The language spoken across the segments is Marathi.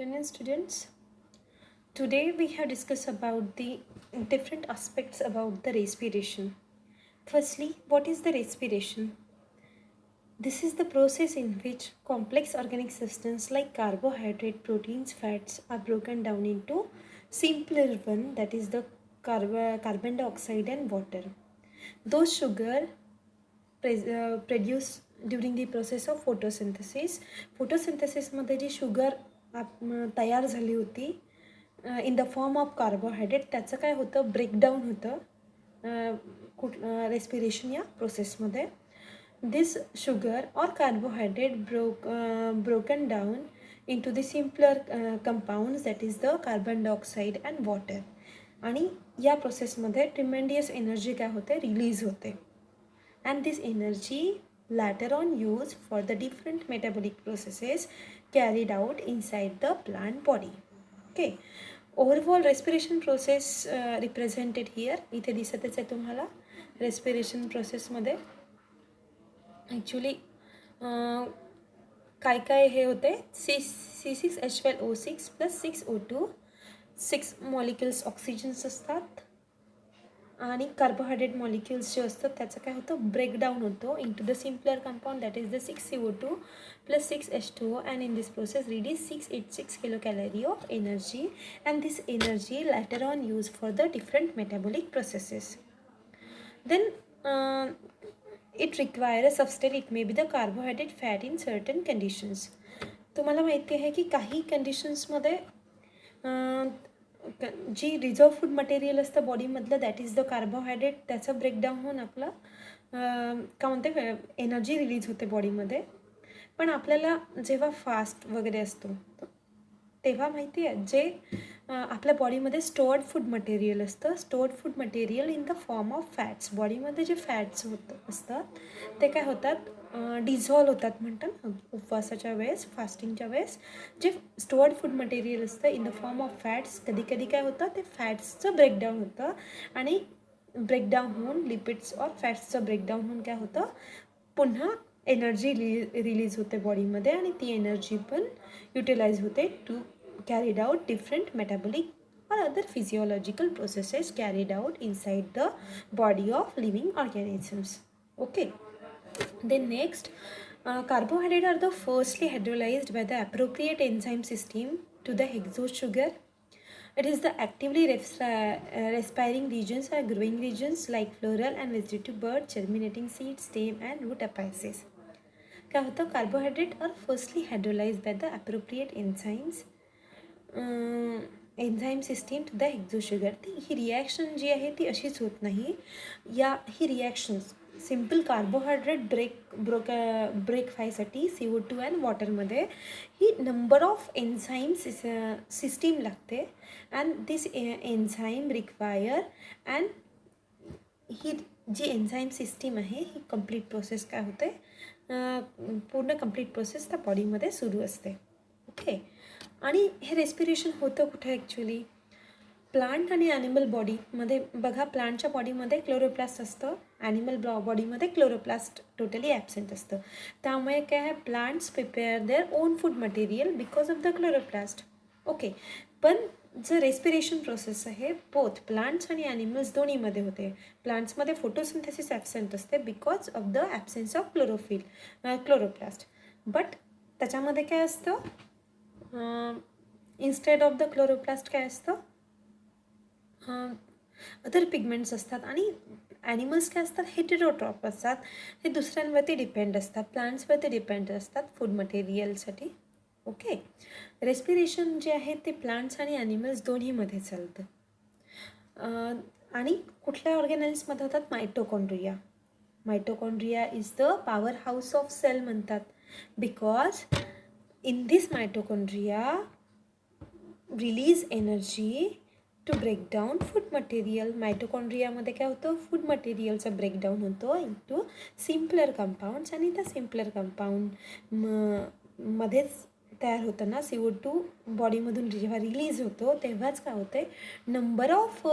afternoon, students. Today we have discussed about the different aspects about the respiration. Firstly, what is the respiration? This is the process in which complex organic substances like carbohydrate, proteins, fats are broken down into simpler one, that is the carbon dioxide and water. Those sugar produced during the process of photosynthesis. फोटोसिंथेसिसमध्ये जी शुगर तयार झाली होती in the form of carbohydrate, त्याचं काय होतं, ब्रेकडाऊन होतं रेस्पिरेशन या प्रोसेसमध्ये. दिस शुगर और carbohydrate broken down into the simpler compounds, that is the carbon dioxide and water. आणि या प्रोसेसमध्ये ट्रिमेंडियस एनर्जी काय होते, रिलीज होते. And this energy later on used for the different metabolic processes carried out inside the plant body. Okay, overall respiration process represented here. इथे दिसतच आहे तुम्हाला respiration process मध्ये ॲक्च्युली काय काय हे होते, C6H12O6 + 6O2, 6 मॉलिक्युल्स ऑक्सिजन्स असतात आणि कार्बोहायड्रेट मॉलिक्युल्स जे असतात त्याचं काय होतं, ब्रेकडाऊन होतो into the simpler compound, that is the 6CO2 + 6H2O, and in this process release 686 kilocalorie of energy, and this energy later on used for the different metabolic processes. Then it requires a substrate. It may be the carbohydrate, fat in certain conditions. तुम्हाला माहिती आहे की काही कंडिशन्समध्ये जी रिझर्व फूड मटेरियल असतं बॉडीमधलं, दॅट इज द कार्बोहायड्रेट, त्याचं ब्रेकडाऊन होऊन आपलं काय म्हणते एनर्जी रिलीज होते बॉडीमध्ये. पण आपल्याला जेव्हा फास्ट वगैरे असतो तेव्हा माहिती आहे जे आपल्या बॉडीमध्ये स्टोअर्ड फूड मटेरियल असतं, stored food material in the form of fats, बॉडीमध्ये जे फॅट्स असतात ते काय होतात, डिझॉल्व होतात म्हणतात उपवासाच्या वेळेस, फास्टिंगच्या वेळेस. जे स्टोअर्ड फूड मटेरियल असतं in the form of fats, कधी कधी काय होतं, ते फॅट्सचं ब्रेकडाऊन होतं आणि ब्रेकडाऊन होऊन लिपिड्स और फॅट्सचं ब्रेकडाऊन होऊन काय होतं, पुन्हा एनर्जी रिलीज होते बॉडीमध्ये आणि ती एनर्जी पण युटिलाइज होते to carried out different metabolic or other physiological processes carried out inside the body of living organisms. Okay, then next, carbohydrates are the firstly hydrolyzed by the appropriate enzyme system to the hexose sugar. It is the actively respiring regions or growing regions like floral and vegetative bud, germinating seed, stem and root apices. क्या होतं, carbohydrate are firstly hydrolyse by the appropriate enzyme system to the hexo sugar. ती ही रिॲक्शन जी आहे ती अशीच होत नाही. ही रिॲक्शन्स सिम्पल कार्बोहायड्रेट ब्रेक व्हायसाठी CO2 अँड वॉटरमध्ये ही नंबर ऑफ एन्झाईम्स सिस्टीम लागते, and this enzyme require, and ही जी एन्झाईम सिस्टीम आहे ही कंप्लीट प्रोसेस काय होते, पूर्ण कंप्लीट प्रोसेस त्या बॉडीमध्ये सुरू असते. ओके, आणि हे रेस्पिरेशन होतं कुठे ॲक्च्युली, प्लांट आणि ॲनिमल बॉडीमध्ये. बघा, प्लांटच्या बॉडीमध्ये क्लोरोप्लास्ट असतं, ॲनिमल बॉडीमध्ये क्लोरोप्लास्ट टोटली ॲबसेंट असतं. त्यामुळे काय आहे, plants prepare their own food material because of the chloroplast. Okay, पण जर रेस्पिरेशन प्रोसेस आहे बोथ प्लांट्स आणि ॲनिमल्स दोन्हीमध्ये होते. प्लांट्समध्ये फोटोसिंथेसिस ॲबसेंट असते because of the absence of chloroplast. But त्याच्यामध्ये काय असतं, इन्स्टेड ऑफ द क्लोरोप्लास्ट काय असतं, अदर पिगमेंट्स असतात. आणि ॲनिमल्स काय असतात, हेटेरोट्रॉप असतात, हे दुसऱ्यांवरती डिपेंड असतात, प्लांट्सवरती डिपेंड असतात फूड मटेरियलसाठी. ओके, रेस्पिरेशन जे आहे ते प्लांट्स आणि ॲनिमल्स दोन्हीमध्ये चालतं. आणि कुठल्या ऑर्गॅनिल्समध्ये होतात, mitochondria. Mitochondria is the power house of cell म्हणतात, because in this mitochondria release energy to break down food material. मायटोकॉन्ड्रियामध्ये काय होतं, फूड मटेरियलचं ब्रेकडाऊन होतं इंटू सिम्पलर कंपाऊंड्स, आणि त्या सिम्पलर कंपाऊंड मध्येच तयार होताना CO2 बॉडीमधून जेव्हा रिलीज होतो तेव्हाच काय होते, number of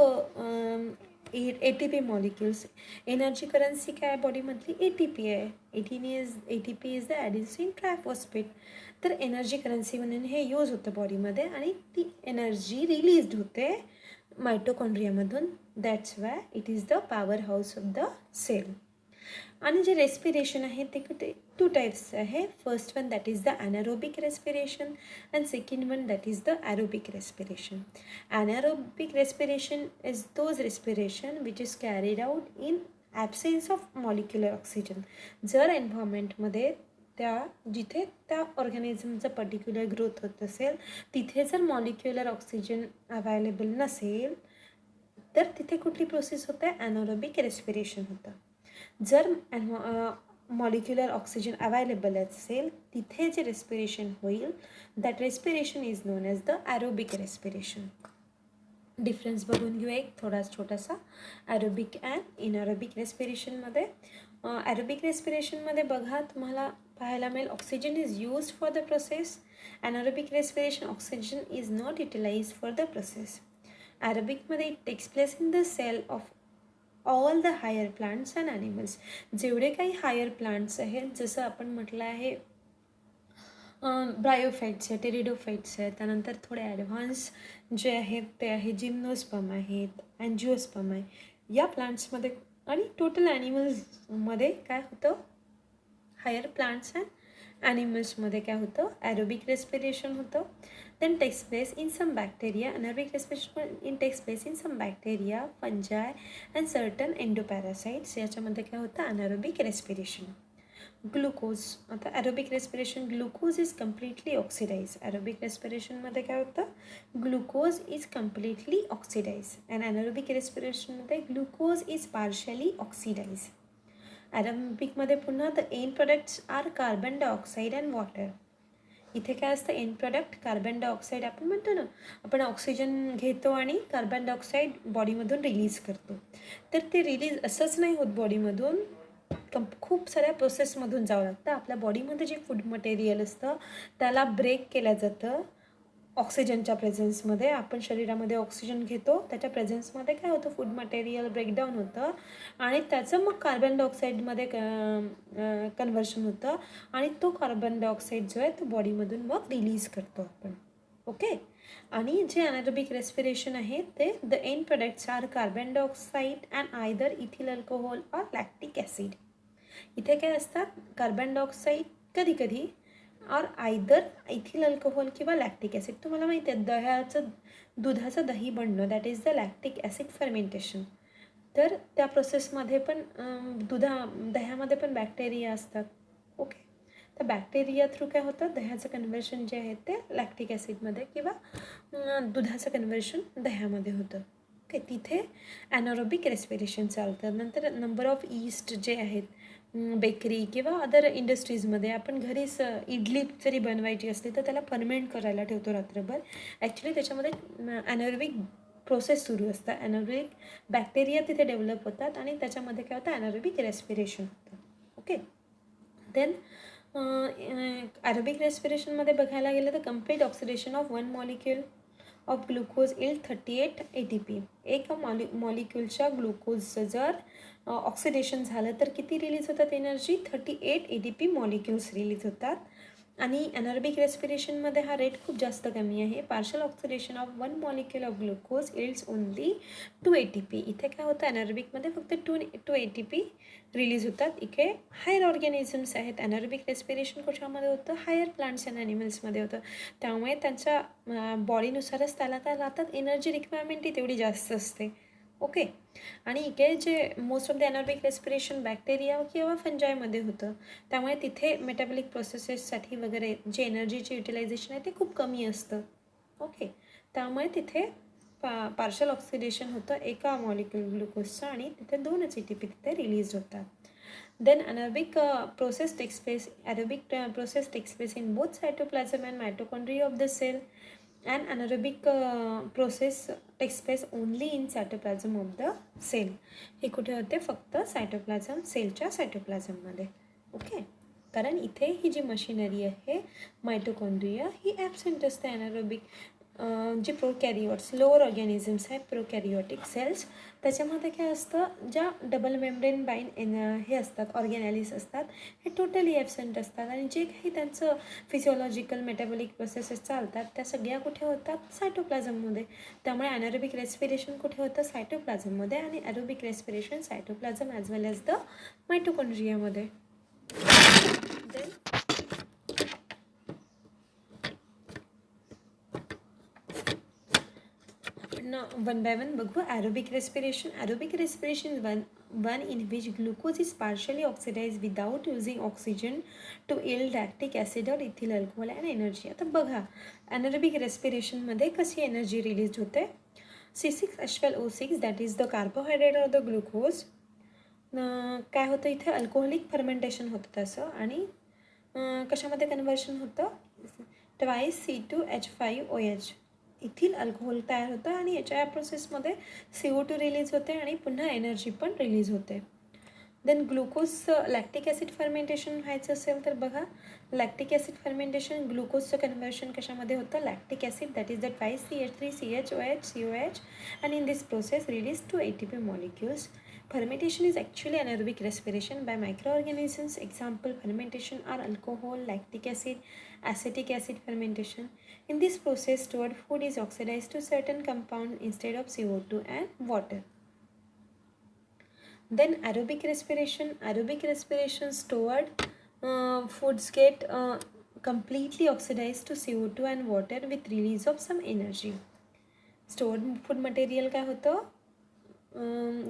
ATP molecules. Energy currency काय आहे बॉडीमधली? ATP आहे. ATP is the adenosine triphosphate. तर एनर्जी करन्सी म्हणून हे यूज होतं बॉडीमध्ये आणि ती एनर्जी रिलीज्ड होते मायटोकॉन्ड्रियामधून. That's why it is the power house of the cell. आणि जे रेस्पिरेशन आहे ते कुठे 2 टाईप्स आहे. First one that is the anaerobic respiration and second one that is the aerobic respiration. Anaerobic respiration is those respiration which is carried out in absence of molecular oxygen. जर एन्व्हायरमेंटमध्ये जिथे त्या ऑर्गॅनिझमचं पर्टिक्युलर ग्रोथ होत असेल तिथे जर मॉलिक्युलर ऑक्सिजन अवेलेबल नसेल तर तिथे कुठली प्रोसेस होते? ॲनारोबिक रेस्पिरेशन होतं. जर मॉलिक्युलर ऑक्सिजन अवेलेबल असेल तिथे जे रेस्पिरेशन होईल that respiration is known as the aerobic respiration. Difference बघून घेऊ एक छोटासा ॲरोबिक अँड इनॲरोबिक रेस्पिरेशनमध्ये. ॲरोबिक रेस्पिरेशनमध्ये बघा तुम्हाला पाहायला मिळेल oxygen is used for the process. Anaerobic respiration oxygen is not utilise for the process. ॲरोबिकमध्ये it takes place in the cell of all the higher plants and animals. जेवढे काही हायर प्लांट्स आहेत जसं आपण म्हटलं आहे ब्रायोफाईट्स आहेत, टेरिडोफाईट्स आहेत, त्यानंतर थोडे ॲडव्हान्स जे आहेत ते आहे जिम्नोस्पर्म आहेत, अँजिओस्पर्म आहे. या प्लांट्समध्ये आणि टोटल ॲनिमल्समध्ये काय होतं? हायर प्लांट्स अँड ॲनिमल्समध्ये काय होतं? ॲरोबिक रेस्पिरेशन होतं. Then takes place in some bacteria. Anaerobic respiration takes place in some bacteria, fungi and certain endoparasites. याच्यामध्ये काय होतं? Anaerobic respiration. ग्लुकोज. आता aerobic respiration glucose is completely oxidise. Aerobic रेस्पिरेशनमध्ये काय होतं? Glucose is completely oxidise and anaerobic रेस्पिरेशनमध्ये ग्लुकोज इज पार्शली ऑक्सिडाइज. ॲरोबिकमध्ये पुन्हा the end products are carbon dioxide and water. इथे काय असतं? End product carbon dioxide. आपण म्हणतो ना आपण ऑक्सिजन घेतो आणि कार्बन डायऑक्साईड बॉडीमधून रिलीज करतो. तर ते रिलीज असंच नाही होत बॉडीमधून, खूप साऱ्या प्रोसेसमधून जावं लागतं. आपल्या बॉडीमध्ये जे फूड मटेरियल असतं त्याला ब्रेक केलं जातं ऑक्सिजनच्या प्रेझेन्समध्ये. आपण शरीरामध्ये ऑक्सिजन घेतो त्याच्या प्रेझेन्समध्ये काय होतं? फूड मटेरियल ब्रेकडाऊन होतं आणि त्याचं मग कार्बन डायऑक्साईडमध्ये कन्व्हर्शन होतं आणि तो कार्बन डायऑक्साईड जो आहे तो बॉडीमधून मग रिलीज करतो आपण. ओके. आणि जे अनारोबिक रेस्पिरेशन आहे ते the end products are carbon dioxide and either ethyl alcohol or lactic acid. इथे काय असतात? कार्बन डायऑक्साईड कधी और आयदर इथिल अल्कोहोल किंवा लॅक्टिक ॲसिड. तुम्हाला माहिती आहे दुधाचं दही बनणं that is the lactic acid fermentation. तर त्या प्रोसेसमध्ये पण दह्यामध्ये पण बॅक्टेरिया असतात. ओके. तर बॅक्टेरिया थ्रू काय होतं? दह्याचं कन्व्हर्शन जे आहे ते लॅक्टिक ॲसिडमध्ये किंवा दुधाचं कन्व्हर्शन दह्यामध्ये होतं. ओके. तिथे ॲनारोबिक रेस्पिरेशन चालतं. नंतर नंबर ऑफ ईस्ट जे आहेत बेकरी किंवा अदर इंडस्ट्रीजमध्ये आपण घरीच इडली जरी बनवायची असते तर त्याला फर्मेंट करायला ठेवतो रात्रभर. ॲक्च्युली त्याच्यामध्ये ॲनारोबिक प्रोसेस सुरू असतं. ॲनारोबिक बॅक्टेरिया तिथे डेव्हलप होतात आणि त्याच्यामध्ये काय होतं? ॲनारोबिक रेस्पिरेशन होतं. ओके. देन ॲरोबिक रेस्पिरेशनमध्ये बघायला गेलं तर complete oxidation of one molecule of glucose will 38 ATP. एका मॉलिक्यूलच्या ग्लुकोजचं जर ऑक्सिडेशन झालं तर किती रिलीज होतात एनर्जी? 38 ATP मॉलिक्युल्स रिलीज होतात. आणि अनारोबिक रेस्पिरेशनमध्ये हा रेट खूप जास्त कमी आहे. Partial oxidation of one molecule of glucose yields only 2 ATP. इथे काय होतं? अनारोबिकमध्ये फक्त 2 ATP रिलीज होतात. इथे हायर ऑर्गॅनिझम्स आहेत. अनारोबिक रेस्पिरेशन कशामध्ये होतं? हायर प्लांट्स अँड ॲनिमल्समध्ये होतं. त्यामुळे त्यांच्या बॉडीनुसारच त्याला काय राहतात? एनर्जी रिक्वायरमेंट ही तेवढी जास्त असते. ओके. आणि इथे जे most of the anaerobic respiration bacteria किंवा फंजायमध्ये होतं. त्यामुळे तिथे मेटाबॉलिक प्रोसेसेससाठी वगैरे जे एनर्जीचे युटिलायझेशन आहे ते खूप कमी असतं. ओके. त्यामुळे तिथे पार्शल ऑक्सिडेशन होतं एका मॉलिक्यूल ग्लुकोजचं आणि तिथे 2 ATP तिथे रिलीज होतात. Then anaerobic process takes place. Aerobic process takes place in both cytoplasm and mitochondria of the cell, and anaerobic process takes place only in cytoplasm of the cell. हे कुठे होते? फक्त सायटोप्लाझम सेलच्या सायटोप्लाझममध्ये. ओके. कारण इथे ही जी मशिनरी आहे मायटोकॉन्ड्रिया ही ॲब्सेंट असते ॲनारोबिक जे प्रोकॅरिओट्स लोअर ऑर्गॅनिझम्स आहेत प्रोकॅरिओटिक सेल्स, त्याच्यामध्ये काय असतं, ज्या डबल मेम्ब्रेन बाईन हे असतात ऑर्गॅनेलिस असतात हे टोटली ॲबसेंट असतात आणि जे काही त्यांचं फिजिओलॉजिकल मेटाबॉलिक प्रोसेसेस चालतात त्या सगळ्या कुठे होतात, सायटोप्लाझममध्ये. त्यामुळे ॲनारोबिक रेस्पिरेशन कुठे होतं, सायटोप्लाझममध्ये, आणि aerobic respiration cytoplasm as well as the मायटोकॉन्ड्रियामध्ये. देन वन बाय वन बघू. Aerobic respiration. Aerobic respiration one in which glucose is partially oxidized without using oxygen to yield lactic acid or ethyl alcohol and energy. आता बघा ॲनारोबिक रेस्पिरेशनमध्ये कशी एनर्जी रिलीज होते. C6H12O6 that is the carbohydrate or the glucose. काय होतं इथे, अल्कोहोलिक फर्मेंटेशन होतं त्याचं आणि कशामध्ये कन्वर्शन होतं, ट्वाईस C2H5OH इथिल अल्कोहोल तयार होतं आणि याच्या प्रोसेसमध्ये CO2 रिलीज होते आणि पुन्हा एनर्जी पण रिलीज होते. देन ग्लुकोजचं लॅक्टिक ॲसिड फर्मेंटेशन व्हायचं असेल तर बघा, लॅक्टिक ॲसिड फर्मेंटेशन ग्लुकोजचं कन्वर्शन कशामध्ये होतं, lactic acid that is the twice CH3CHOH COH and in this process release 2 ATP molecules. Fermentation is actually anaerobic respiration by microorganisms. Example fermentation are alcohol, lactic acid, acetic acid fermentation. In this process stored food is oxidized to certain compound instead of CO2 and water. Then aerobic respiration. Aerobic respiration stored foods get completely oxidized to CO2 and water with release of some energy. Stored food material काय होतं,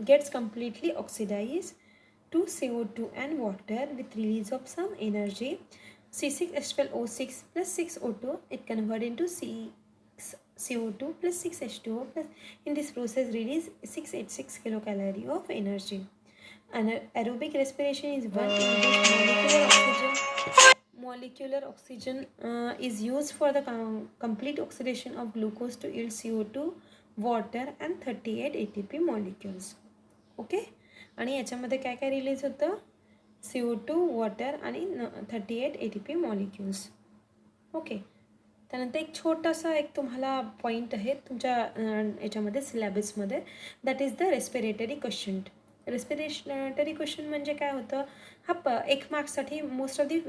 gets completely oxidized to CO2 and water with release of some energy. C6H12O6 plus 6O2 it convert into CO2 plus 6H2O plus in this process release 686 kilocalorie of energy. Anaerobic respiration is one in which molecular oxygen is used for the complete oxidation of glucose to yield CO2, water and 38 ATP molecules. Okay, आणि याच्यामध्ये काय काय रिलीज होतं, CO2, वॉटर आणि 38 ATP मॉलिक्युल्स. ओके, त्यानंतर एक छोटासा एक तुम्हाला पॉईंट आहे तुमच्या याच्यामध्ये सिलेबसमध्ये, that is the respiratory quotient. Respiratory quotient म्हणजे काय होतं, हा 1 मार्क्ससाठी मोस्ट ऑफ दी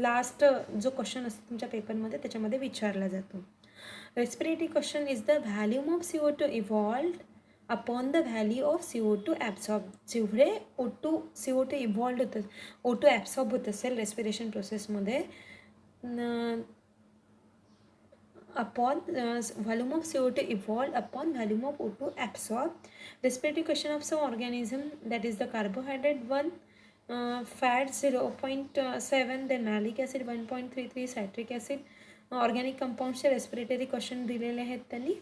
लास्ट जो क्वेश्चन असतो तुमच्या पेपरमध्ये त्याच्यामध्ये विचारला जातो. Respiratory quotient is the volume of CO2 evolved upon the value of CO2 absorb. जेवढे CO2 इव्हॉल्व्ड होतं, O2 ॲब्सॉर्ब होत असेल रेस्पिरेशन प्रोसेसमध्ये, upon volume of CO2 evolved upon volume of O2 absorbed. Respiratory question of some organism, that is the carbohydrate 1, fat 0.7, then malic acid 1.33, citric acid. Organic कंपाऊंडचे रेस्पिरेटरी क्वेश्चन दिलेले आहेत त्यांनी.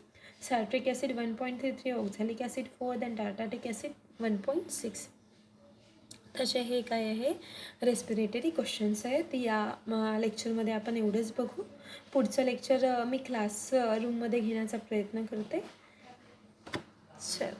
Citric acid 1.33, oxalic acid 4, then tartaric acid 1.6. तसे हे काय आहे, रेस्पिरेटरी क्वेश्चन्स आहेत. या लेक्चरमध्ये आपण एवढंच बघू. पुढचं लेक्चर मी क्लास रूममध्ये घेण्याचा प्रयत्न करते. चल.